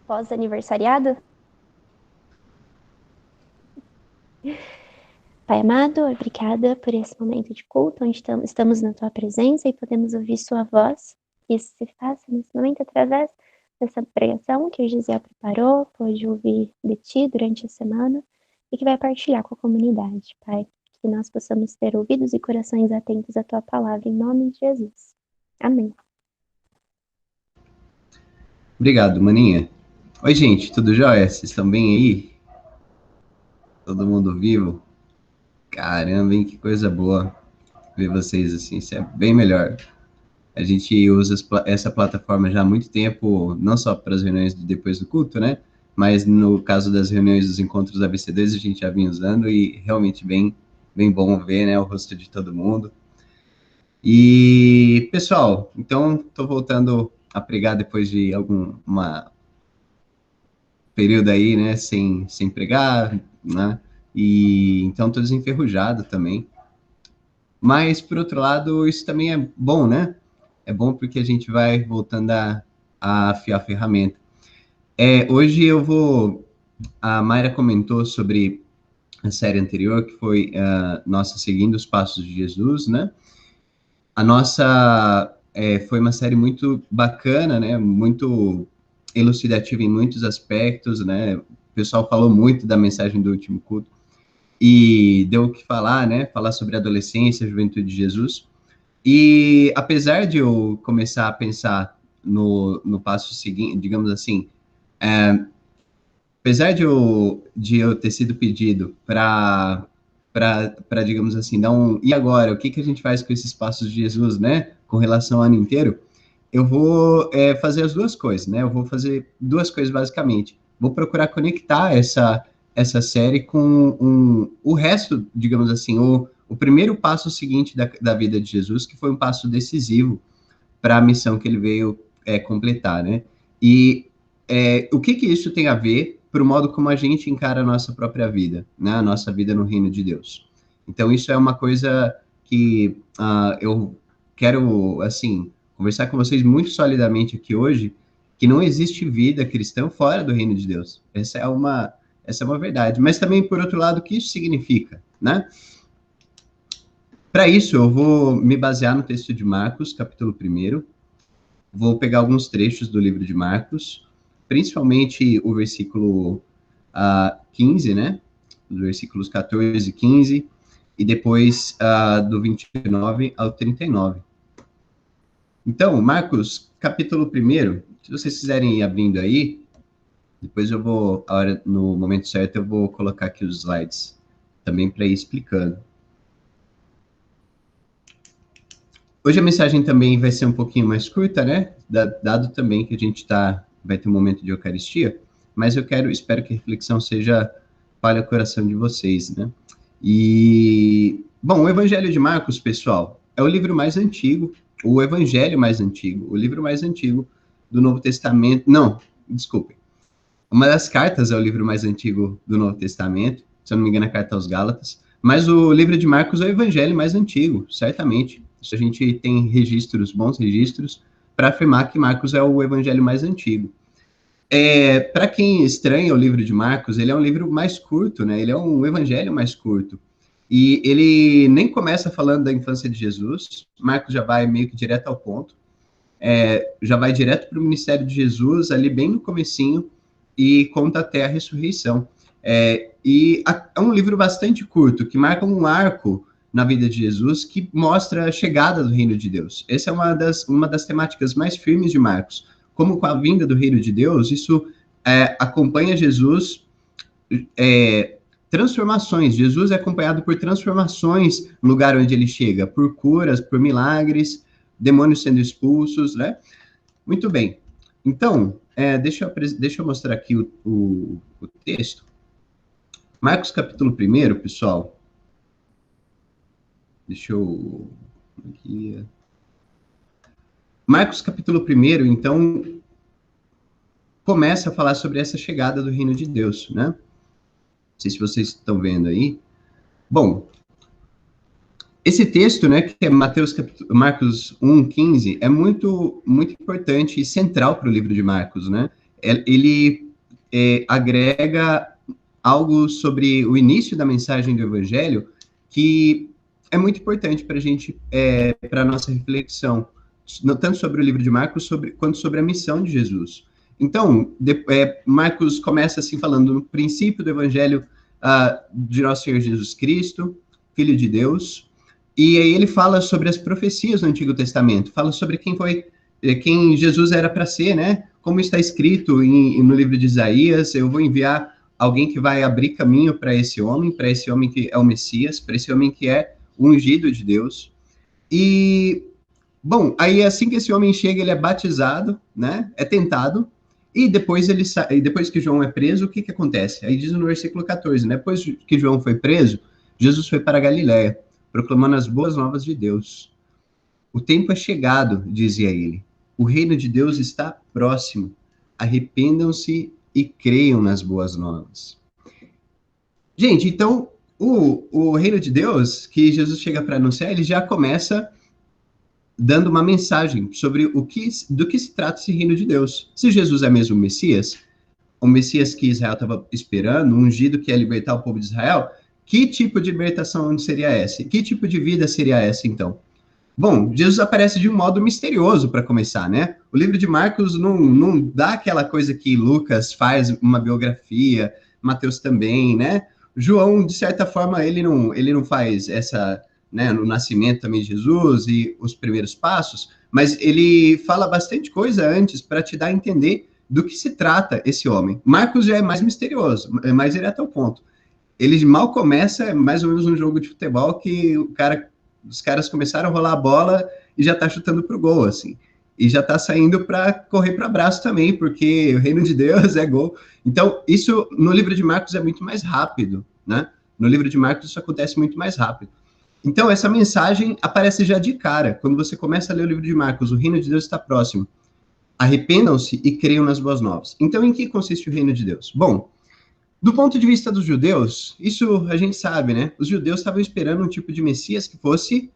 pós-aniversariado? Pai amado, obrigada por esse momento de culto, onde estamos na tua presença e podemos ouvir sua voz. Que isso se faça nesse momento através dessa pregação que o Gisele preparou, pode ouvir de ti durante a semana e que vai partilhar com a comunidade, Pai. Que nós possamos ter ouvidos e corações atentos à tua palavra, em nome de Jesus. Amém. Obrigado, maninha. Oi, gente, tudo jóia? Vocês estão bem aí? Todo mundo vivo? Caramba, hein? Que coisa boa ver vocês assim, isso é bem melhor. A gente usa essa plataforma já há muito tempo, não só para as reuniões depois do culto, né? Mas no caso das reuniões dos encontros da BC2, a gente já vinha usando e realmente bem bom ver, né, o rosto de todo mundo. E, pessoal, então, estou voltando a pregar depois de uma período aí, né, sem pregar, né, e então estou desenferrujado também. Mas, por outro lado, isso também é bom, né? É bom porque a gente vai voltando a afiar a ferramenta. Hoje a Mayra comentou sobre a série anterior, que foi Nossa Seguindo os Passos de Jesus, né? A nossa foi uma série muito bacana, né? Muito elucidativa em muitos aspectos, né? O pessoal falou muito da mensagem do último culto e deu o que falar, né? Falar sobre a adolescência, a juventude de Jesus. E apesar de eu começar a pensar no passo seguinte, digamos assim, apesar de eu ter sido pedido para, digamos assim, dar um. E agora? O que, que a gente faz com esses passos de Jesus, né? Com relação ao ano inteiro? Eu vou fazer as duas coisas, né? Eu vou fazer duas coisas basicamente. Vou procurar conectar essa série com o resto, digamos assim, o primeiro passo seguinte da vida de Jesus, que foi um passo decisivo para a missão que ele veio completar, né? E o que isso tem a ver para o modo como a gente encara a nossa própria vida, né? A nossa vida no reino de Deus. Então, isso é uma coisa que eu quero, assim, conversar com vocês muito solidamente aqui hoje, que não existe vida cristã fora do reino de Deus. Essa é uma verdade. Mas também, por outro lado, o que isso significa, né? Para isso, eu vou me basear no texto de Marcos, capítulo 1. Vou pegar alguns trechos do livro de Marcos, principalmente o versículo 15, né? Os versículos 14 e 15, e depois do 29 ao 39. Então, Marcos, capítulo 1, se vocês quiserem ir abrindo aí, depois eu vou, no momento certo, eu vou colocar aqui os slides também para ir explicando. Hoje a mensagem também vai ser um pouquinho mais curta, né? Dado também que a gente vai ter um momento de Eucaristia, mas espero que a reflexão seja para o coração de vocês, né? E, bom, o Evangelho de Marcos, pessoal, é o livro mais antigo, o Evangelho mais antigo, o livro mais antigo do Novo Testamento. Não, desculpe. Uma das cartas é o livro mais antigo do Novo Testamento, se eu não me engano, a carta aos Gálatas, mas o livro de Marcos é o Evangelho mais antigo, certamente. Isso a gente tem bons registros, para afirmar que Marcos é o evangelho mais antigo. Para quem estranha o livro de Marcos, ele é um livro mais curto, né? Ele é um evangelho mais curto. E ele nem começa falando da infância de Jesus, Marcos já vai meio que direto ao ponto, já vai direto para o ministério de Jesus, ali bem no comecinho, e conta até a ressurreição. É um livro bastante curto, que marca um arco na vida de Jesus, que mostra a chegada do reino de Deus. Essa é uma das temáticas mais firmes de Marcos. Como com a vinda do reino de Deus, isso acompanha Jesus, transformações. Jesus é acompanhado por transformações no lugar onde ele chega, por curas, por milagres, demônios sendo expulsos, né? Muito bem. Então, deixa eu mostrar aqui o texto. Marcos capítulo 1, pessoal. Deixa eu... Aqui. Marcos capítulo 1, então, começa a falar sobre essa chegada do reino de Deus, né? Não sei se vocês estão vendo aí. Bom, esse texto, né, que é Marcos 1:15, é muito, muito importante e central para o livro de Marcos, né? ele agrega algo sobre o início da mensagem do Evangelho que é muito importante para a gente, para a nossa reflexão, tanto sobre o livro de Marcos, quanto sobre a missão de Jesus. Então, Marcos começa assim falando no princípio do Evangelho de nosso Senhor Jesus Cristo, Filho de Deus, e aí ele fala sobre as profecias do Antigo Testamento, fala sobre quem Jesus era para ser, né? Como está escrito no livro de Isaías, eu vou enviar alguém que vai abrir caminho para esse homem que é o Messias, para esse homem que é o ungido de Deus. E, bom, aí assim que esse homem chega, ele é batizado, né? É tentado, e depois depois que João é preso, o que acontece? Aí diz no versículo 14, né? Depois que João foi preso, Jesus foi para a Galiléia, proclamando as boas novas de Deus. O tempo é chegado, dizia ele. O reino de Deus está próximo. Arrependam-se e creiam nas boas novas. Gente, então, o reino de Deus, que Jesus chega para anunciar, ele já começa dando uma mensagem sobre do que se trata esse reino de Deus. Se Jesus é mesmo o Messias que Israel estava esperando, o ungido que ia libertar o povo de Israel, que tipo de libertação seria essa? Que tipo de vida seria essa, então? Bom, Jesus aparece de um modo misterioso para começar, né? O livro de Marcos não dá aquela coisa que Lucas faz uma biografia, Mateus também, né? João, de certa forma, ele não faz essa, né, no nascimento também de Jesus e os primeiros passos, mas ele fala bastante coisa antes para te dar a entender do que se trata esse homem. Marcos já é mais misterioso, é mais direto ao ponto. Ele mal começa, é mais ou menos um jogo de futebol que os caras começaram a rolar a bola e já tá chutando pro gol, assim. E já tá saindo para correr para abraço também, porque o reino de Deus é gol. Então, isso no livro de Marcos é muito mais rápido, né? No livro de Marcos isso acontece muito mais rápido. Então, essa mensagem aparece já de cara. Quando você começa a ler o livro de Marcos, o reino de Deus está próximo. Arrependam-se e creiam nas boas novas. Então, em que consiste o reino de Deus? Bom, do ponto de vista dos judeus, isso a gente sabe, né? Os judeus estavam esperando um tipo de Messias que fosse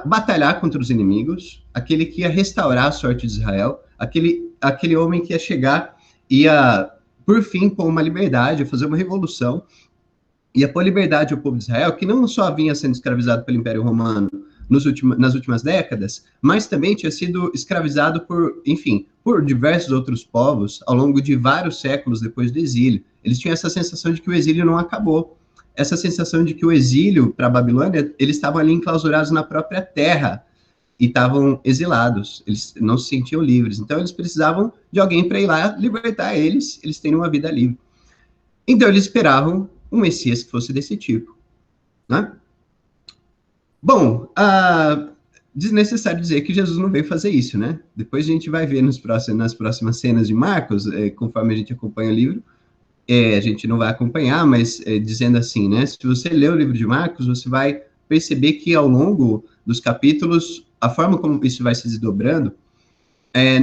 batalhar contra os inimigos, aquele que ia restaurar a sorte de Israel, aquele homem que ia chegar, ia, por fim, pôr uma liberdade, fazer uma revolução, ia pôr liberdade ao povo de Israel, que não só vinha sendo escravizado pelo Império Romano nas últimas décadas, mas também tinha sido escravizado por diversos outros povos ao longo de vários séculos depois do exílio. Eles tinham essa sensação de que o exílio não acabou, essa sensação de que o exílio para a Babilônia, eles estavam ali enclausurados na própria terra e estavam exilados, eles não se sentiam livres, então eles precisavam de alguém para ir lá libertar eles terem uma vida livre. Então eles esperavam um Messias que fosse desse tipo, né? Bom, desnecessário dizer que Jesus não veio fazer isso, né? Depois a gente vai ver nas próximas cenas de Marcos, conforme a gente acompanha o livro, a gente não vai acompanhar, mas dizendo assim, né? Se você ler o livro de Marcos, você vai perceber que ao longo dos capítulos, a forma como isso vai se desdobrando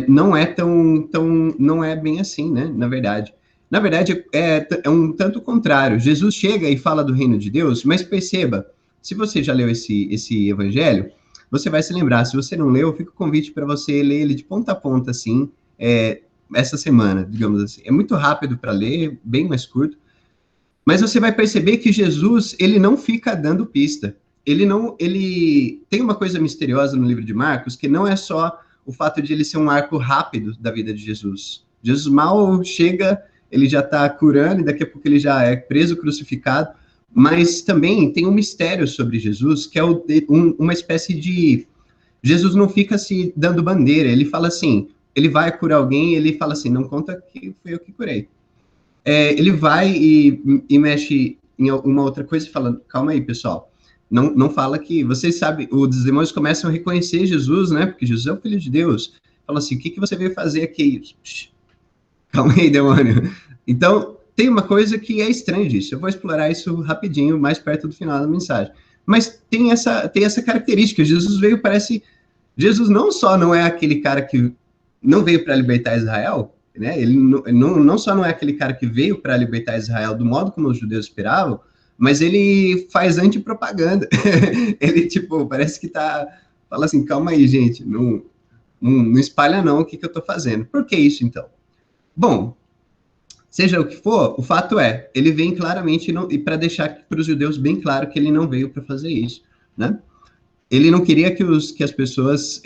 não é bem assim, né? Na verdade, é um tanto contrário. Jesus chega e fala do reino de Deus, mas perceba, se você já leu esse evangelho, você vai se lembrar. Se você não leu, fica o convite para você ler ele de ponta a ponta, assim, essa semana, digamos assim. É muito rápido para ler, bem mais curto, mas você vai perceber que Jesus, ele não fica dando pista. Ele tem uma coisa misteriosa no livro de Marcos, que não é só o fato de ele ser um arco rápido da vida de Jesus. Jesus mal chega, ele já está curando, e daqui a pouco ele já é preso, crucificado, mas também tem um mistério sobre Jesus, que é uma espécie de... Jesus não fica se dando bandeira, ele fala assim, ele vai curar alguém, ele fala assim, não conta que foi eu que curei. Ele vai e mexe em uma outra coisa e fala, calma aí, pessoal, não fala que... Vocês sabem, os demônios começam a reconhecer Jesus, né? Porque Jesus é o Filho de Deus. Fala assim, o que você veio fazer aqui? Calma aí, demônio. Então, tem uma coisa que é estranha disso. Eu vou explorar isso rapidinho, mais perto do final da mensagem. Mas tem essa característica. Jesus não só não é aquele cara que não veio para libertar Israel, né? Ele não só não é aquele cara que veio para libertar Israel do modo como os judeus esperavam, mas ele faz antipropaganda. Ele, parece que fala assim, calma aí, gente, não espalha não o que eu estou fazendo. Por que isso, então? Bom, seja o que for, o fato é, ele vem claramente, e para deixar para os judeus bem claro que ele não veio para fazer isso, né? Ele não queria que as pessoas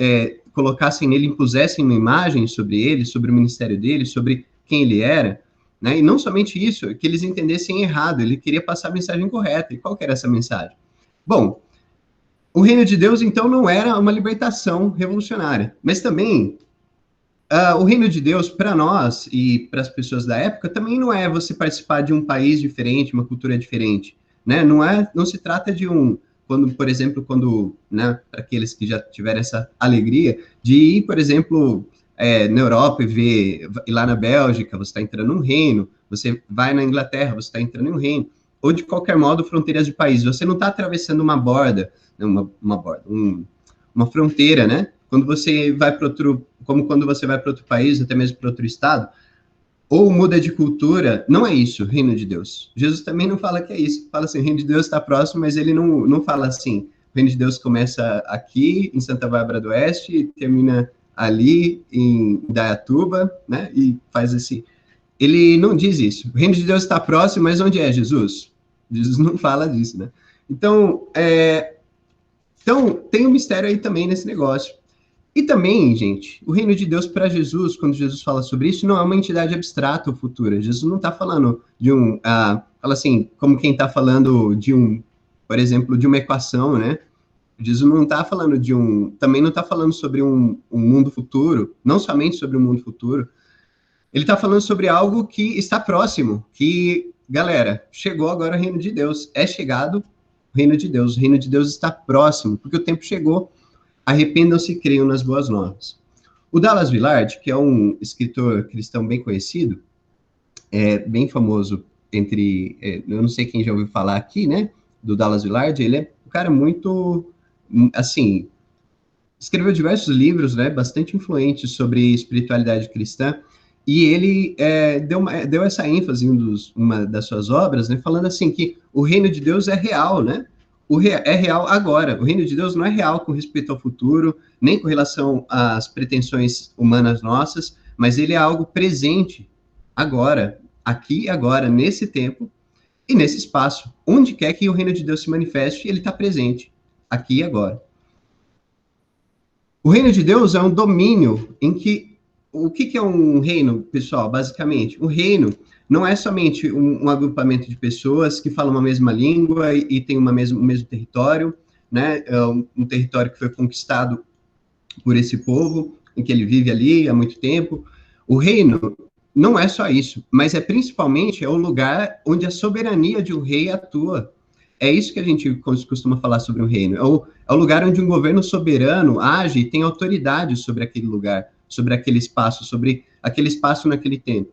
colocassem nele, impusessem uma imagem sobre ele, sobre o ministério dele, sobre quem ele era, né? E não somente isso, que eles entendessem errado, ele queria passar a mensagem correta. E qual que era essa mensagem? Bom, o reino de Deus, então, não era uma libertação revolucionária, mas também o reino de Deus, para nós e para as pessoas da época, também não é você participar de um país diferente, uma cultura diferente, né? Não se trata de quando, por exemplo, né, para aqueles que já tiveram essa alegria de ir, por exemplo, na Europa e lá na Bélgica, você está entrando num reino, você vai na Inglaterra, você está entrando em um reino, ou de qualquer modo, fronteiras de país. Você não está atravessando uma borda, né, uma fronteira, né? Quando você vai para como quando você vai para outro país, até mesmo para outro estado, ou muda de cultura, não é isso, o reino de Deus. Jesus também não fala que é isso. Fala assim, o reino de Deus está próximo, mas ele não fala assim. O reino de Deus começa aqui, em Santa Bárbara do Oeste, e termina ali, em Dayatuba, né? E faz assim. Ele não diz isso. O reino de Deus está próximo, mas onde é Jesus? Jesus não fala disso, né? Então, tem um mistério aí também nesse negócio. E também, gente, o reino de Deus para Jesus, quando Jesus fala sobre isso, não é uma entidade abstrata ou futura. Jesus não está falando de fala assim, como quem está falando por exemplo, de uma equação, né? Jesus não está falando também não está falando sobre um mundo futuro, não somente sobre um mundo futuro. Ele está falando sobre algo que está próximo, que, galera, chegou agora o reino de Deus. É chegado o reino de Deus. O reino de Deus está próximo, porque o tempo chegou. Arrependam-se e creiam nas boas novas. O Dallas Willard, que é um escritor cristão bem conhecido, bem famoso eu não sei quem já ouviu falar aqui, né, do Dallas Willard, ele é um cara muito, assim, escreveu diversos livros, né, bastante influentes sobre espiritualidade cristã, e ele deu essa ênfase em uma das suas obras, né, falando assim que o reino de Deus é real, né, é real agora. O reino de Deus não é real com respeito ao futuro, nem com relação às pretensões humanas nossas, mas ele é algo presente agora, aqui e agora, nesse tempo e nesse espaço. Onde quer que o reino de Deus se manifeste, ele está presente, aqui e agora. O reino de Deus é um domínio em que... O que é um reino, pessoal? Basicamente, o reino não é somente um agrupamento de pessoas que falam uma mesma língua e tem um mesmo território, né? Um território que foi conquistado por esse povo, em que ele vive ali há muito tempo. O reino não é só isso, mas principalmente o lugar onde a soberania de um rei atua. É isso que a gente costuma falar sobre o reino. É o lugar onde um governo soberano age e tem autoridade sobre aquele lugar, sobre aquele espaço naquele tempo.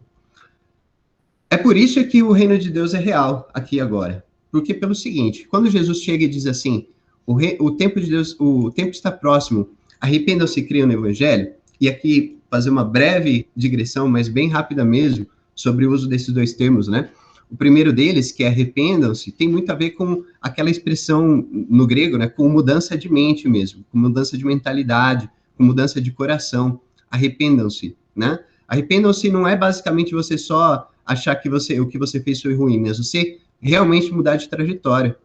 É por isso que o reino de Deus é real aqui e agora. Porque pelo seguinte, quando Jesus chega e diz assim, o tempo de Deus, o tempo está próximo, arrependam-se e creiam no evangelho, e aqui fazer uma breve digressão, mas bem rápida mesmo, sobre o uso desses dois termos, né? O primeiro deles, que é arrependam-se, tem muito a ver com aquela expressão no grego, né? Com mudança de mente mesmo, com mudança de mentalidade, com mudança de coração. Arrependam-se, né? Arrependam-se não é basicamente você só achar que o que você fez foi ruim, mas você realmente mudar de trajetória.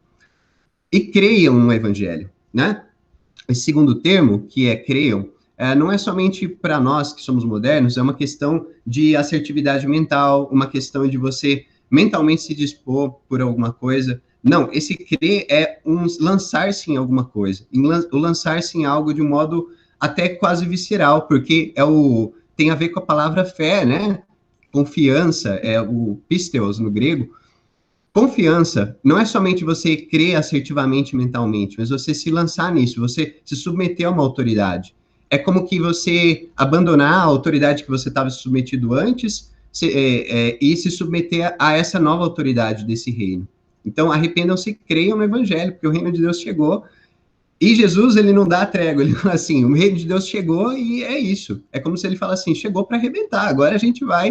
E creiam no evangelho, né? Esse segundo termo, que é creiam, não é somente para nós que somos modernos, é uma questão de assertividade mental, uma questão de você mentalmente se dispor por alguma coisa. Não, esse crer é lançar-se em alguma coisa, o lançar-se em algo de um modo até quase visceral, porque tem a ver com a palavra fé, né? Confiança, é o pisteos no grego. Confiança não é somente você crer assertivamente mentalmente, mas você se lançar nisso, você se submeter a uma autoridade. É como que você abandonar a autoridade que você estava submetido antes e se submeter a essa nova autoridade desse reino. Então, arrependam-se e creiam no evangelho, porque o reino de Deus chegou. E Jesus, ele não dá trégua, ele fala assim, o reino de Deus chegou e é isso. É como se ele fala assim, chegou para arrebentar, agora a gente vai...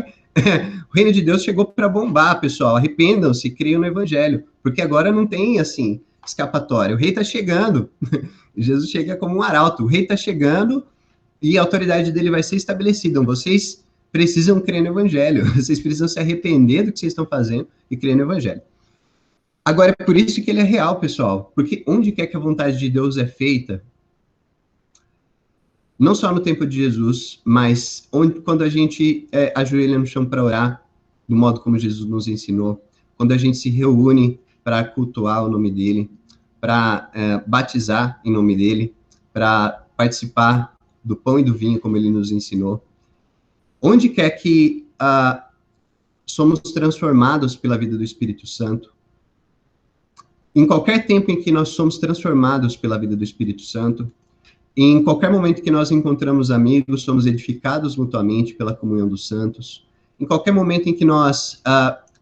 o reino de Deus chegou para bombar, pessoal, arrependam-se, creiam no evangelho, porque agora não tem, assim, escapatória. O rei está chegando, Jesus chega como um arauto, o rei está chegando e a autoridade dele vai ser estabelecida. Vocês precisam crer no evangelho, vocês precisam se arrepender do que vocês estão fazendo e crer no evangelho. Agora, é por isso que ele é real, pessoal, porque onde quer que a vontade de Deus é feita, não só no tempo de Jesus, mas quando a gente ajoelha no chão para orar, do modo como Jesus nos ensinou, quando a gente se reúne para cultuar o nome dele, para batizar em nome dele, para participar do pão e do vinho, como ele nos ensinou, onde quer que somos transformados pela vida do Espírito Santo, em qualquer tempo em que nós somos transformados pela vida do Espírito Santo, em qualquer momento que nós encontramos amigos, somos edificados mutuamente pela comunhão dos santos, em qualquer momento em que nós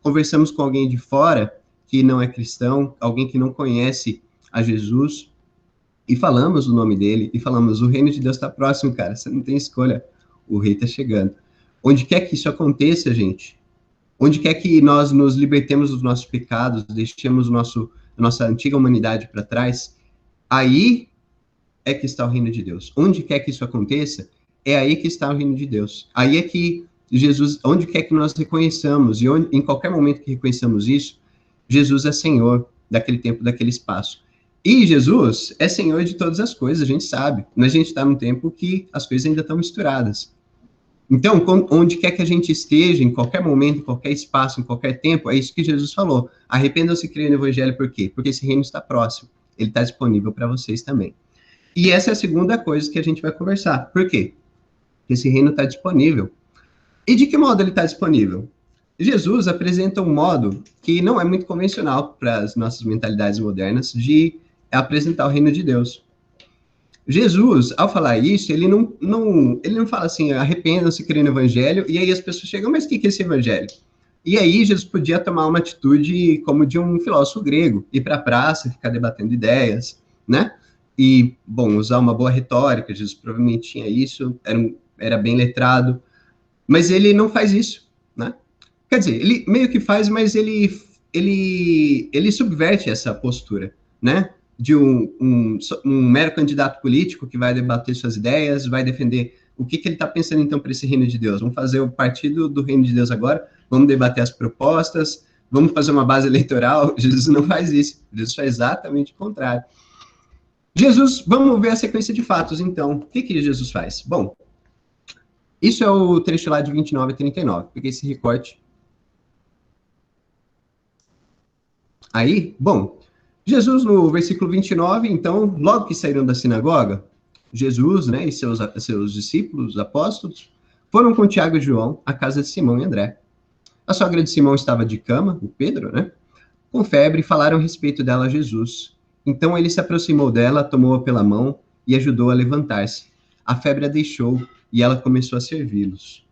conversamos com alguém de fora, que não é cristão, alguém que não conhece a Jesus, e falamos o nome dele, e falamos, o reino de Deus está próximo, cara, você não tem escolha, o rei está chegando. Onde quer que isso aconteça, gente, onde quer que nós nos libertemos dos nossos pecados, deixemos a nossa antiga humanidade para trás, aí é que está o reino de Deus. Onde quer que isso aconteça, é aí que está o reino de Deus. Aí é que Jesus, onde quer que nós reconheçamos, e em qualquer momento que reconheçamos isso, Jesus é Senhor daquele tempo, daquele espaço. E Jesus é Senhor de todas as coisas, a gente sabe. Mas a gente está num tempo que as coisas ainda estão misturadas. Então, onde quer que a gente esteja, em qualquer momento, em qualquer espaço, em qualquer tempo, é isso que Jesus falou. Arrependam-se e criem no Evangelho, por quê? Porque esse reino está próximo. Ele está disponível para vocês também. E essa é a segunda coisa que a gente vai conversar. Por quê? Esse reino está disponível. E de que modo ele está disponível? Jesus apresenta um modo que não é muito convencional para as nossas mentalidades modernas de apresentar o reino de Deus. Jesus, ao falar isso, ele não fala assim, arrependam-se, criem no evangelho, e aí as pessoas chegam, mas o que é esse evangelho? E aí Jesus podia tomar uma atitude como de um filósofo grego, ir para a praça, ficar debatendo ideias, né? E, bom, usar uma boa retórica, Jesus provavelmente tinha isso, era bem letrado, mas ele não faz isso, né? Quer dizer, ele meio que faz, mas ele subverte essa postura, né? De um mero candidato político que vai debater suas ideias, vai defender o que ele está pensando, então, para esse reino de Deus. Vamos fazer o partido do reino de Deus agora, vamos debater as propostas, vamos fazer uma base eleitoral. Jesus não faz isso, Jesus faz exatamente o contrário. Jesus, vamos ver a sequência de fatos, então. O que Jesus faz? Bom, isso é o trecho lá de 29 a 39. Peguei esse recorte. Aí, bom, Jesus, no versículo 29, então, logo que saíram da sinagoga, Jesus, né, e seus discípulos, apóstolos, foram com Tiago e João à casa de Simão e André. A sogra de Simão estava de cama, o Pedro, né, com febre, e falaram a respeito dela a Jesus. Então ele se aproximou dela, tomou-a pela mão e ajudou a levantar-se. A febre a deixou e ela começou a servi-los.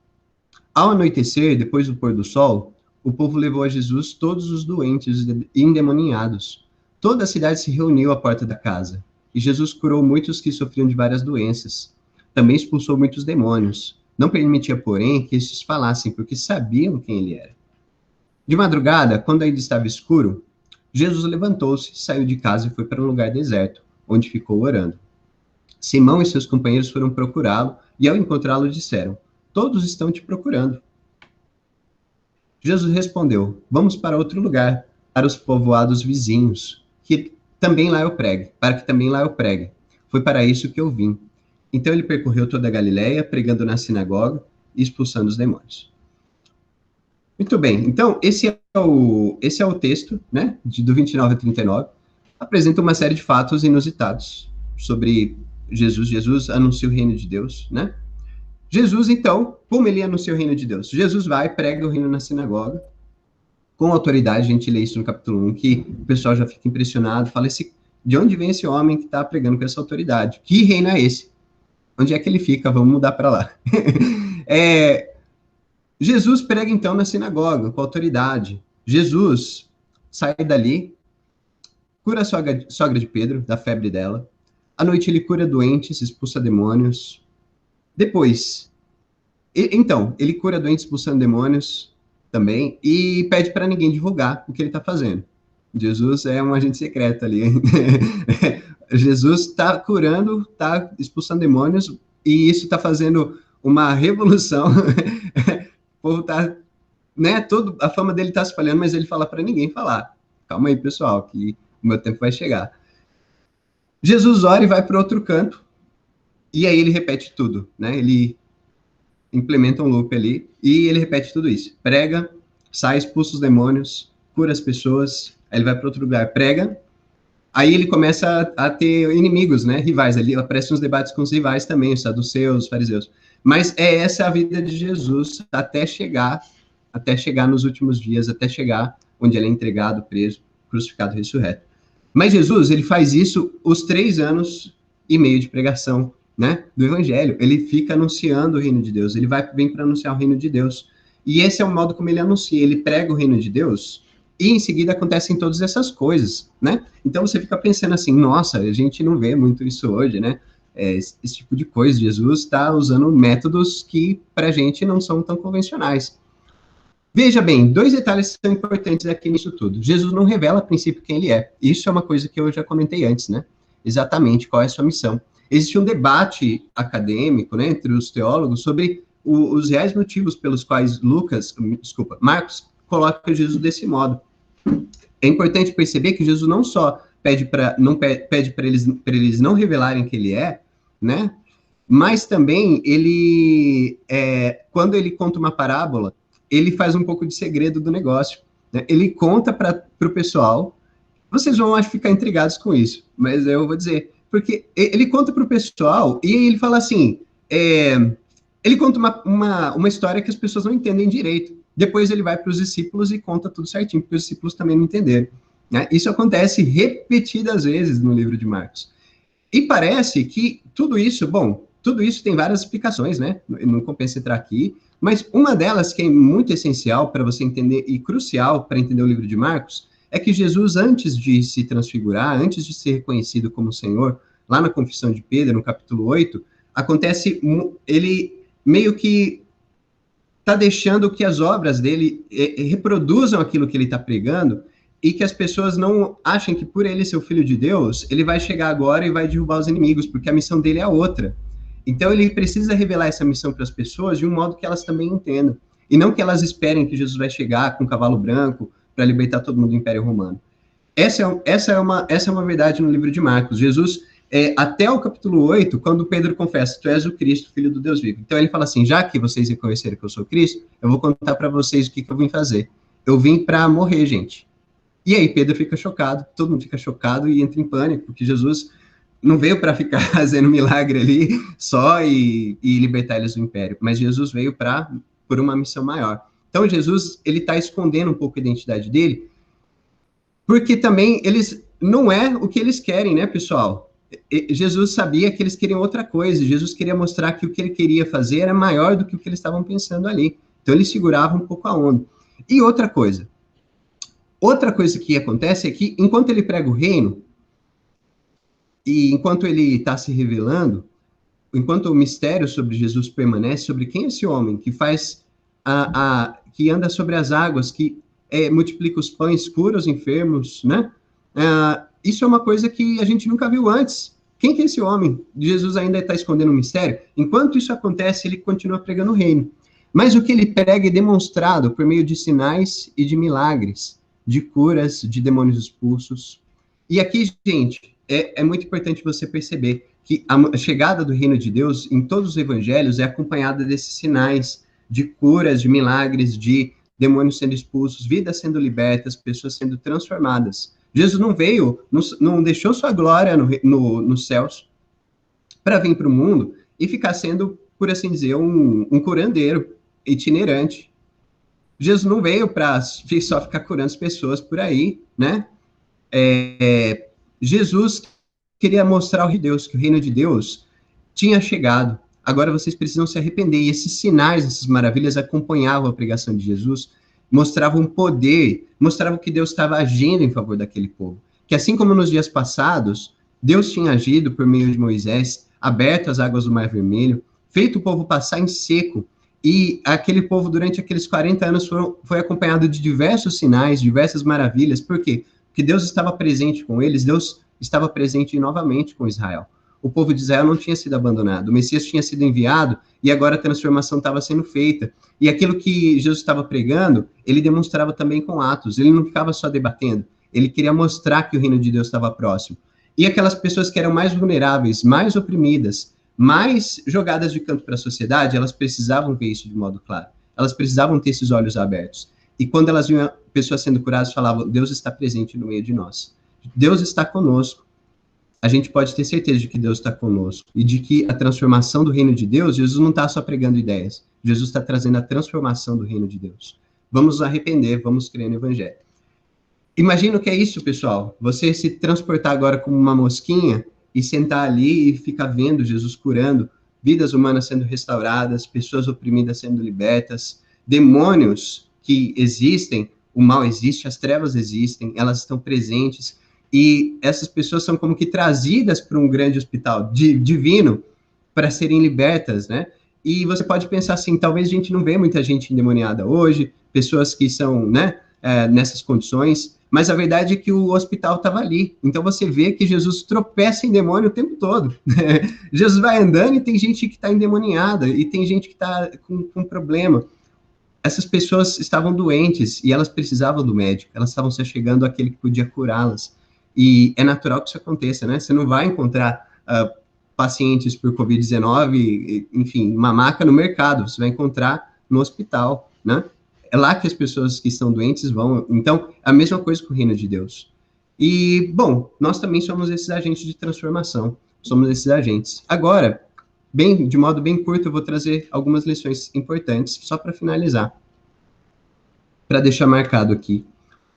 Ao anoitecer, depois do pôr do sol, o povo levou a Jesus todos os doentes e endemoniados. Toda a cidade se reuniu à porta da casa, e Jesus curou muitos que sofriam de várias doenças. Também expulsou muitos demônios. Não permitia, porém, que estes falassem, porque sabiam quem ele era. De madrugada, quando ainda estava escuro, Jesus levantou-se, saiu de casa e foi para um lugar deserto, onde ficou orando. Simão e seus companheiros foram procurá-lo, e ao encontrá-lo disseram, todos estão te procurando. Jesus respondeu, vamos para outro lugar, para os povoados vizinhos, para que também lá eu pregue. Foi para isso que eu vim. Então ele percorreu toda a Galileia, pregando na sinagoga e expulsando os demônios. Muito bem, então esse é o texto, né, do 29 a 39, apresenta uma série de fatos inusitados sobre Jesus. Jesus anuncia o reino de Deus, né? Jesus, então, como ele anuncia o reino de Deus? Jesus vai, prega o reino na sinagoga, com autoridade. A gente lê isso no capítulo 1, que o pessoal já fica impressionado, fala, de onde vem esse homem que está pregando com essa autoridade? Que reino é esse? Onde é que ele fica? Vamos mudar para lá. Jesus prega, então, na sinagoga, com autoridade. Jesus sai dali, cura a sogra de Pedro, da febre dela. À noite ele cura doentes, expulsa demônios. Depois, então, ele cura doentes, expulsando demônios também, e pede para ninguém divulgar o que ele está fazendo. Jesus é um agente secreto ali. Jesus está curando, está expulsando demônios, e isso está fazendo uma revolução povo tá, né, a fama dele tá se espalhando, mas ele fala para ninguém falar. Calma aí, pessoal, que o meu tempo vai chegar. Jesus ora e vai para outro canto, e aí ele repete tudo, né? Ele implementa um loop ali, e ele repete tudo isso. Prega, sai, expulsa os demônios, cura as pessoas, aí ele vai para outro lugar, prega, aí ele começa a ter inimigos, né? Rivais, ali aparecem uns debates com os rivais também, os saduceus, os fariseus. Mas essa a vida de Jesus até chegar nos últimos dias, até chegar onde ele é entregado, preso, crucificado, ressurreto. Mas Jesus, ele faz isso os 3 anos e meio de pregação, né, do evangelho. Ele fica anunciando o reino de Deus, ele vem para anunciar o reino de Deus. E esse é o modo como ele anuncia, ele prega o reino de Deus, e em seguida acontecem todas essas coisas, né? Então você fica pensando assim, nossa, a gente não vê muito isso hoje, né? Esse tipo de coisa, Jesus está usando métodos que para a gente não são tão convencionais. Veja bem, 2 detalhes são importantes aqui nisso tudo. Jesus não revela a princípio quem ele é. Isso é uma coisa que eu já comentei antes, né? Exatamente qual é a sua missão. Existe um debate acadêmico, né, entre os teólogos sobre os reais motivos pelos quais Marcos coloca Jesus desse modo. É importante perceber que Jesus não só pede para eles não revelarem quem ele é, né? Mas também ele, quando ele conta uma parábola, ele faz um pouco de segredo do negócio, né? Ele conta para o pessoal, vocês vão, acho, ficar intrigados com isso, mas eu vou dizer, porque ele conta para o pessoal e ele fala assim, ele conta uma história que as pessoas não entendem direito. Depois ele vai para os discípulos e conta tudo certinho, porque os discípulos também não entenderam, né? Isso acontece repetidas vezes no livro de Marcos. E parece que tudo isso tem várias explicações, né? Não compensa entrar aqui, mas uma delas que é muito essencial para você entender e crucial para entender o livro de Marcos é que Jesus, antes de se transfigurar, antes de ser reconhecido como Senhor, lá na Confissão de Pedro, no capítulo 8, acontece, ele meio que está deixando que as obras dele reproduzam aquilo que ele está pregando e que as pessoas não achem que por ele ser o Filho de Deus, ele vai chegar agora e vai derrubar os inimigos, porque a missão dele é outra. Então ele precisa revelar essa missão para as pessoas de um modo que elas também entendam, e não que elas esperem que Jesus vai chegar com um cavalo branco para libertar todo mundo do Império Romano. Essa é uma verdade no livro de Marcos. Jesus, até o capítulo 8, quando Pedro confessa, tu és o Cristo, Filho do Deus vivo. Então ele fala assim, já que vocês reconheceram que eu sou Cristo, eu vou contar para vocês o que eu vim fazer. Eu vim para morrer, gente. E aí Pedro fica chocado, todo mundo fica chocado e entra em pânico, porque Jesus não veio para ficar fazendo milagre ali só e libertar eles do império, mas Jesus veio por uma missão maior. Então Jesus, ele está escondendo um pouco a identidade dele, porque também eles não é o que eles querem, né, pessoal? Jesus sabia que eles queriam outra coisa, Jesus queria mostrar que o que ele queria fazer era maior do que o que eles estavam pensando ali. Então ele segurava um pouco a onda. E outra coisa que acontece é que, enquanto ele prega o reino, e enquanto ele está se revelando, enquanto o mistério sobre Jesus permanece, sobre quem é esse homem que faz, que anda sobre as águas, que multiplica os pães, cura os enfermos, né? Isso é uma coisa que a gente nunca viu antes. Quem que é esse homem? Jesus ainda está escondendo o mistério. Enquanto isso acontece, ele continua pregando o reino. Mas o que ele prega é demonstrado por meio de sinais e de milagres, de curas, de demônios expulsos. E aqui, gente, é muito importante você perceber que a chegada do reino de Deus em todos os evangelhos é acompanhada desses sinais de curas, de milagres, de demônios sendo expulsos, vidas sendo libertas, pessoas sendo transformadas. Jesus não veio, não deixou sua glória nos céus para vir para o mundo e ficar sendo, por assim dizer, um curandeiro itinerante. Jesus não veio para só ficar curando as pessoas por aí, né? Jesus queria mostrar ao reino de Deus, que o reino de Deus tinha chegado. Agora vocês precisam se arrepender. E esses sinais, essas maravilhas acompanhavam a pregação de Jesus, mostravam poder, mostravam que Deus estava agindo em favor daquele povo. Que assim como nos dias passados, Deus tinha agido por meio de Moisés, aberto as águas do Mar Vermelho, feito o povo passar em seco, e aquele povo, durante aqueles 40 anos, foi acompanhado de diversos sinais, diversas maravilhas. Por quê? Porque Deus estava presente com eles, Deus estava presente novamente com Israel. o povo de Israel não tinha sido abandonado, o Messias tinha sido enviado e agora a transformação estava sendo feita. E aquilo que Jesus estava pregando, ele demonstrava também com atos, ele não ficava só debatendo, ele queria mostrar que o reino de Deus estava próximo. E aquelas pessoas que eram mais vulneráveis, mais oprimidas, mais jogadas de canto para a sociedade, elas precisavam ver isso de modo claro. Elas precisavam ter esses olhos abertos. E quando elas viam pessoas sendo curadas, falavam, Deus está presente no meio de nós. Deus está conosco. A gente pode ter certeza de que Deus está conosco. E de que a transformação do reino de Deus, Jesus não está só pregando ideias. Jesus está trazendo a transformação do reino de Deus. Vamos nos arrepender, vamos crer no Evangelho. Imagina o que é isso, pessoal. Você se transportar agora como uma mosquinha e sentar ali e ficar vendo Jesus curando, vidas humanas sendo restauradas, pessoas oprimidas sendo libertas, demônios que existem, o mal existe, as trevas existem, elas estão presentes, e essas pessoas são como que trazidas para um grande hospital divino para serem libertas, né? E você pode pensar assim, talvez a gente não vê muita gente endemoniada hoje, pessoas que são, né, nessas condições, mas a verdade é que o hospital estava ali. Então você vê que Jesus tropeça em demônio o tempo todo. Jesus vai andando e tem gente que está endemoniada, e tem gente que está com problema. Essas pessoas estavam doentes e elas precisavam do médico, elas estavam se chegando àquele que podia curá-las. E é natural que isso aconteça, né? Você não vai encontrar pacientes por Covid-19, enfim, uma maca no mercado, você vai encontrar no hospital, né? É lá que as pessoas que estão doentes vão. Então, a mesma coisa com o reino de Deus. E, bom, nós também somos esses agentes de transformação. Somos esses agentes. Agora, de modo bem curto, eu vou trazer algumas lições importantes, só para finalizar. Para deixar marcado aqui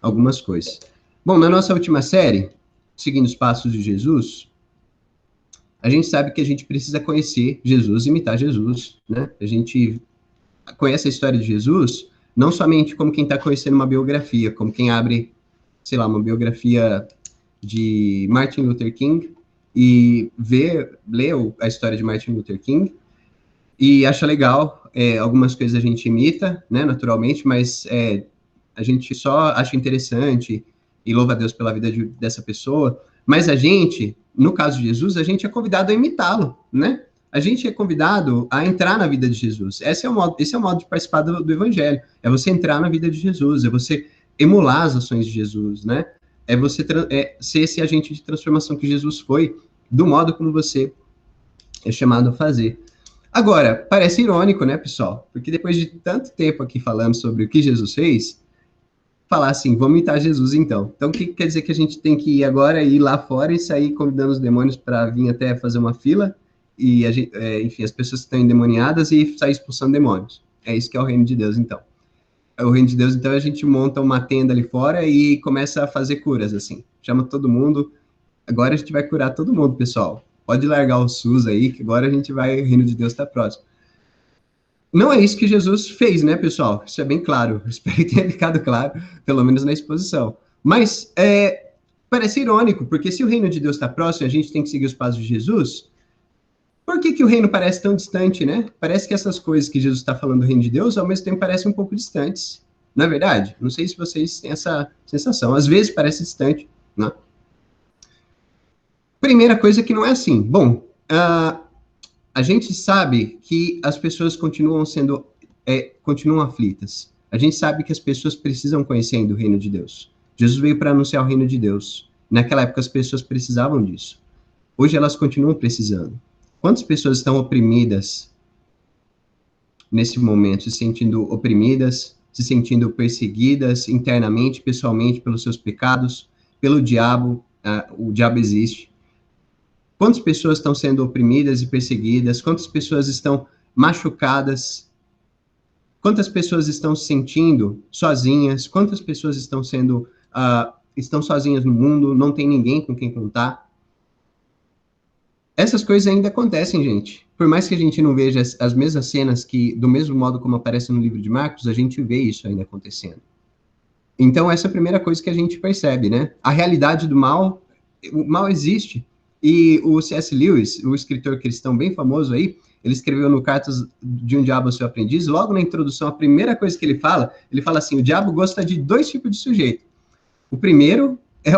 algumas coisas. Bom, na nossa última série, seguindo os passos de Jesus, a gente sabe que a gente precisa conhecer Jesus, imitar Jesus, né? A gente conhece a história de Jesus não somente como quem está conhecendo uma biografia, como quem abre, sei lá, uma biografia de Martin Luther King e lê a história de Martin Luther King e acha legal, algumas coisas a gente imita, né, naturalmente, mas a gente só acha interessante e louva a Deus pela vida dessa pessoa, mas a gente, no caso de Jesus, a gente é convidado a imitá-lo, né? A gente é convidado a entrar na vida de Jesus. Esse é o modo de participar do Evangelho. É você entrar na vida de Jesus, é você emular as ações de Jesus, né? É você ser esse agente de transformação que Jesus foi, do modo como você é chamado a fazer. Agora, parece irônico, né, pessoal? Porque depois de tanto tempo aqui falando sobre o que Jesus fez, falar assim, vamos imitar Jesus então. Então, o que quer dizer que a gente tem que ir agora, ir lá fora e sair convidando os demônios para vir até fazer uma fila? E, enfim, as pessoas que estão endemoniadas e sair expulsando demônios. É isso que é o reino de Deus, então. O reino de Deus, então, a gente monta uma tenda ali fora e começa a fazer curas, assim. Chama todo mundo. Agora a gente vai curar todo mundo, pessoal. Pode largar o SUS aí, que agora o reino de Deus está próximo. Não é isso que Jesus fez, né, pessoal? Isso é bem claro. Espero que tenha ficado claro, pelo menos na exposição. Mas parece irônico, porque se o reino de Deus está próximo e a gente tem que seguir os passos de Jesus, por que o reino parece tão distante, né? Parece que essas coisas que Jesus está falando do reino de Deus, ao mesmo tempo, parecem um pouco distantes. Não é verdade? Não sei se vocês têm essa sensação. Às vezes parece distante, né? Primeira coisa que não é assim. Bom, a gente sabe que as pessoas continuam aflitas. A gente sabe que as pessoas precisam conhecer do reino de Deus. Jesus veio para anunciar o reino de Deus. Naquela época as pessoas precisavam disso. Hoje elas continuam precisando. Quantas pessoas estão oprimidas nesse momento, se sentindo oprimidas, se sentindo perseguidas internamente, pessoalmente, pelos seus pecados, pelo diabo? O diabo existe. Quantas pessoas estão sendo oprimidas e perseguidas? Quantas pessoas estão machucadas? Quantas pessoas estão se sentindo sozinhas? Quantas pessoas estão sozinhas no mundo? Não tem ninguém com quem contar? Essas coisas ainda acontecem, gente. Por mais que a gente não veja as mesmas cenas que, do mesmo modo como aparece no livro de Marcos, a gente vê isso ainda acontecendo. Então, essa é a primeira coisa que a gente percebe, né? A realidade do mal, o mal existe. E o C.S. Lewis, o escritor cristão bem famoso aí, ele escreveu no Cartas de um Diabo ao Seu Aprendiz, logo na introdução, a primeira coisa que ele fala assim, o diabo gosta de 2 tipos de sujeito. O primeiro é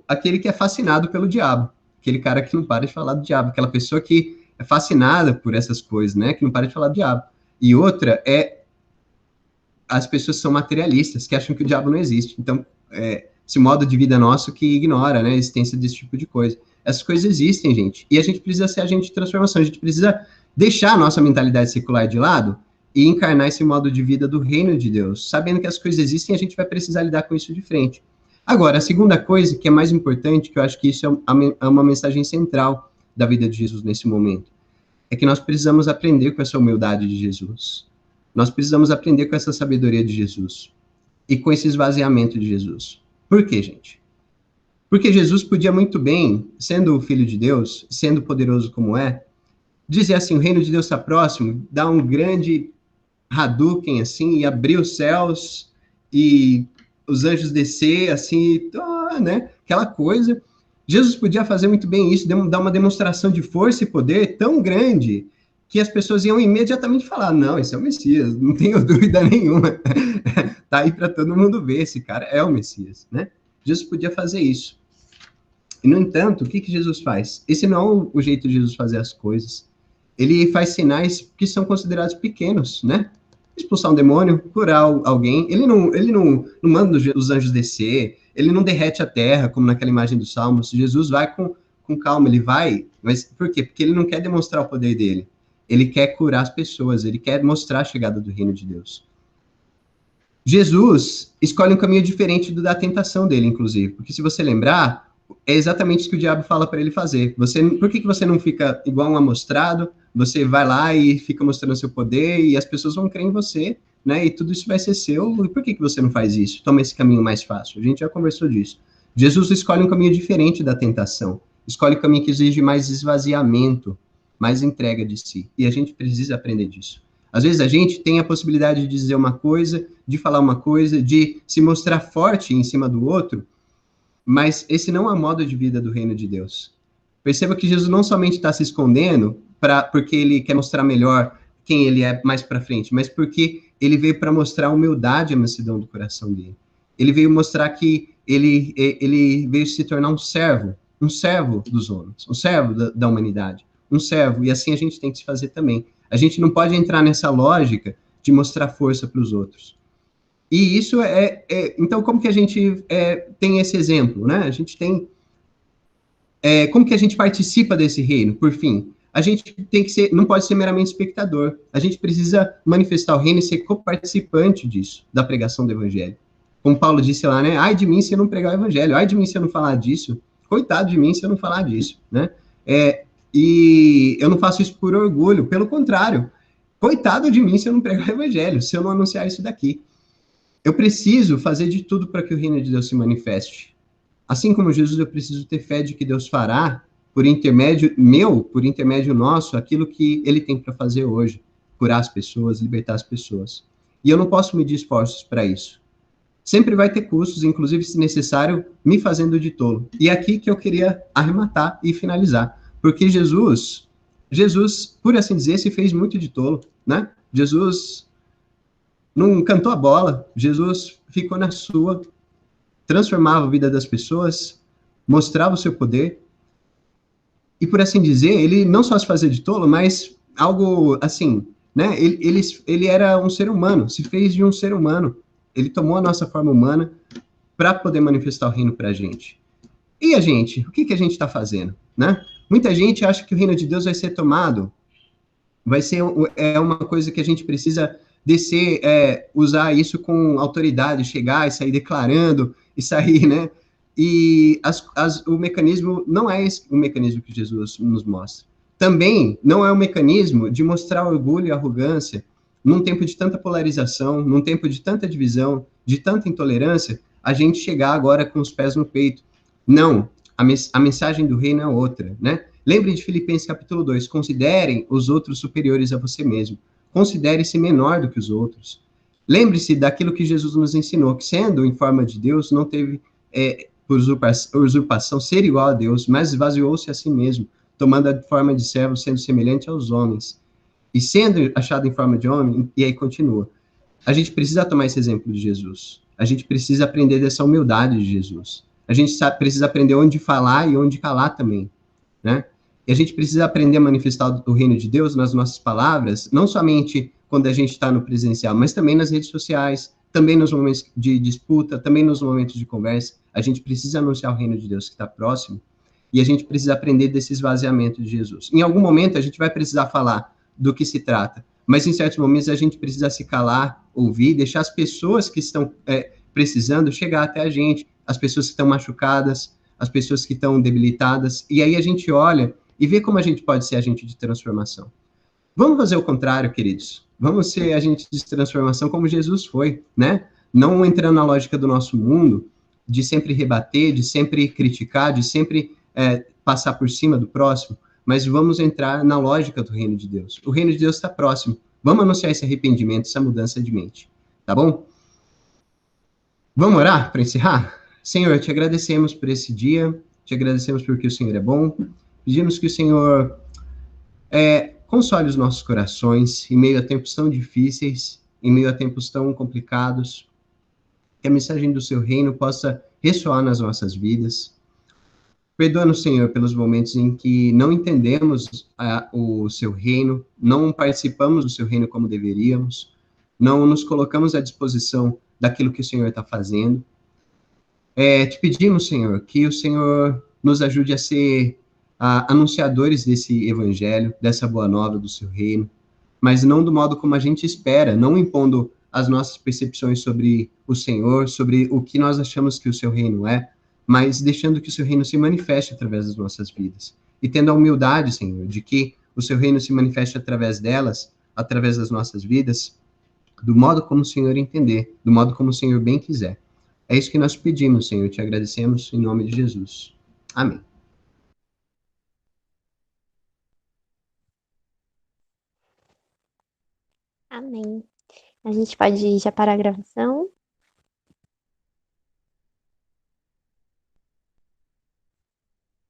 aquele que é fascinado pelo diabo, aquele cara que não para de falar do diabo, aquela pessoa que é fascinada por essas coisas, né? Que não para de falar do diabo. E outra é as pessoas que são materialistas, que acham que o diabo não existe. Então, esse modo de vida nosso que ignora, né, a existência desse tipo de coisa. Essas coisas existem, gente. E a gente precisa ser agente de transformação. A gente precisa deixar a nossa mentalidade secular de lado e encarnar esse modo de vida do reino de Deus. Sabendo que as coisas existem, a gente vai precisar lidar com isso de frente. Agora, a segunda coisa, que é mais importante, que eu acho que isso é uma mensagem central da vida de Jesus nesse momento, é que nós precisamos aprender com essa humildade de Jesus. Nós precisamos aprender com essa sabedoria de Jesus e com esse esvaziamento de Jesus. Por quê, gente? Porque Jesus podia muito bem, sendo o Filho de Deus, sendo poderoso como é, dizer assim, o reino de Deus está próximo, dar um grande Hadouken, assim, e abrir os céus, e os anjos descer, assim, né? Aquela coisa. Jesus podia fazer muito bem isso, dar uma demonstração de força e poder tão grande que as pessoas iam imediatamente falar, não, esse é o Messias, não tenho dúvida nenhuma. Tá aí para todo mundo ver, esse cara é o Messias, né? Jesus podia fazer isso. E, no entanto, o que Jesus faz? Esse não é o jeito de Jesus fazer as coisas. Ele faz sinais que são considerados pequenos, né? Expulsar um demônio, curar alguém. Ele não manda os anjos descer, ele não derrete a terra, como naquela imagem dos Salmos. Jesus vai com calma, ele vai, mas por quê? Porque ele não quer demonstrar o poder dele. Ele quer curar as pessoas, ele quer mostrar a chegada do reino de Deus. Jesus escolhe um caminho diferente do da tentação dele, inclusive, porque se você lembrar, é exatamente isso que o diabo fala para ele fazer. Por que você não fica igual um amostrado? Você vai lá e fica mostrando seu poder e as pessoas vão crer em você, né? E tudo isso vai ser seu. E por que você não faz isso? Toma esse caminho mais fácil. A gente já conversou disso. Jesus escolhe um caminho diferente da tentação. Escolhe um caminho que exige mais esvaziamento, mais entrega de si. E a gente precisa aprender disso. Às vezes a gente tem a possibilidade de dizer uma coisa, de falar uma coisa, de se mostrar forte em cima do outro, mas esse não é o modo de vida do reino de Deus. Perceba que Jesus não somente está se escondendo porque ele quer mostrar melhor quem ele é mais para frente, mas porque ele veio para mostrar a humildade e a mansidão do coração dele. Ele veio mostrar que ele veio se tornar um servo dos homens, um servo da humanidade, um servo, e assim a gente tem que se fazer também. A gente não pode entrar nessa lógica de mostrar força para os outros. E isso então, como que a gente tem esse exemplo, né? A gente tem... como que a gente participa desse reino, por fim? A gente não pode ser meramente espectador. A gente precisa manifestar o reino e ser co-participante disso, da pregação do evangelho. Como Paulo disse lá, né? Ai de mim se eu não pregar o evangelho, ai de mim se eu não falar disso, coitado de mim se eu não falar disso, né? E eu não faço isso por orgulho, pelo contrário, coitado de mim se eu não pregar o evangelho, se eu não anunciar isso daqui. Eu preciso fazer de tudo para que o reino de Deus se manifeste. Assim como Jesus, eu preciso ter fé de que Deus fará, por intermédio nosso, aquilo que ele tem para fazer hoje, curar as pessoas, libertar as pessoas. E eu não posso medir esforços para isso. Sempre vai ter custos, inclusive, se necessário, me fazendo de tolo. E é aqui que eu queria arrematar e finalizar. Porque Jesus, por assim dizer, se fez muito de tolo, né? Jesus não cantou a bola, Jesus ficou na sua, transformava a vida das pessoas, mostrava o seu poder, e por assim dizer, ele não só se fazia de tolo, mas algo assim, né? Ele era um ser humano, se fez de um ser humano, ele tomou a nossa forma humana para poder manifestar o reino para a gente. E a gente, o que a gente está fazendo, né? Muita gente acha que o reino de Deus vai ser tomado, vai ser uma coisa que a gente precisa descer, usar isso com autoridade, chegar e sair declarando, e sair, né? E o mecanismo não é esse o mecanismo que Jesus nos mostra. Também não é o mecanismo de mostrar orgulho e arrogância num tempo de tanta polarização, num tempo de tanta divisão, de tanta intolerância, a gente chegar agora com os pés no peito. Não, a mensagem do reino é outra, né? Lembre de Filipenses capítulo 2, considerem os outros superiores a você mesmo. Considere-se menor do que os outros. Lembre-se daquilo que Jesus nos ensinou, que sendo em forma de Deus, não teve por usurpação ser igual a Deus, mas esvaziou-se a si mesmo, tomando a forma de servo, sendo semelhante aos homens. E sendo achado em forma de homem, e aí continua. A gente precisa tomar esse exemplo de Jesus. A gente precisa aprender dessa humildade de Jesus. A gente precisa aprender onde falar e onde calar também. né? E a gente precisa aprender a manifestar o reino de Deus nas nossas palavras, não somente quando a gente está no presencial, mas também nas redes sociais, também nos momentos de disputa, também nos momentos de conversa. A gente precisa anunciar o reino de Deus que está próximo e a gente precisa aprender desse esvaziamento de Jesus. Em algum momento a gente vai precisar falar do que se trata, mas em certos momentos a gente precisa se calar, ouvir, deixar as pessoas que estão precisando chegar até a gente, as pessoas que estão machucadas, as pessoas que estão debilitadas, e aí a gente olha e vê como a gente pode ser agente de transformação. Vamos fazer o contrário, queridos. Vamos ser agentes de transformação como Jesus foi, né? Não entrando na lógica do nosso mundo, de sempre rebater, de sempre criticar, de sempre passar por cima do próximo, mas vamos entrar na lógica do reino de Deus. O reino de Deus está próximo. Vamos anunciar esse arrependimento, essa mudança de mente, tá bom? Vamos orar para encerrar? Senhor, te agradecemos por esse dia, te agradecemos porque o Senhor é bom, pedimos que o Senhor console os nossos corações em meio a tempos tão difíceis, em meio a tempos tão complicados, que a mensagem do seu reino possa ressoar nas nossas vidas. Perdoa-nos, Senhor, pelos momentos em que não entendemos o seu reino, não participamos do seu reino como deveríamos, não nos colocamos à disposição daquilo que o Senhor está fazendo. Te pedimos, Senhor, que o Senhor nos ajude a ser anunciadores desse evangelho, dessa boa nova do seu reino, mas não do modo como a gente espera, não impondo as nossas percepções sobre o Senhor, sobre o que nós achamos que o seu reino é, mas deixando que o seu reino se manifeste através das nossas vidas. E tendo a humildade, Senhor, de que o seu reino se manifeste através delas, através das nossas vidas, do modo como o Senhor entender, do modo como o Senhor bem quiser. É isso que nós pedimos, Senhor, te agradecemos em nome de Jesus. Amém. Amém. A gente pode já parar a gravação.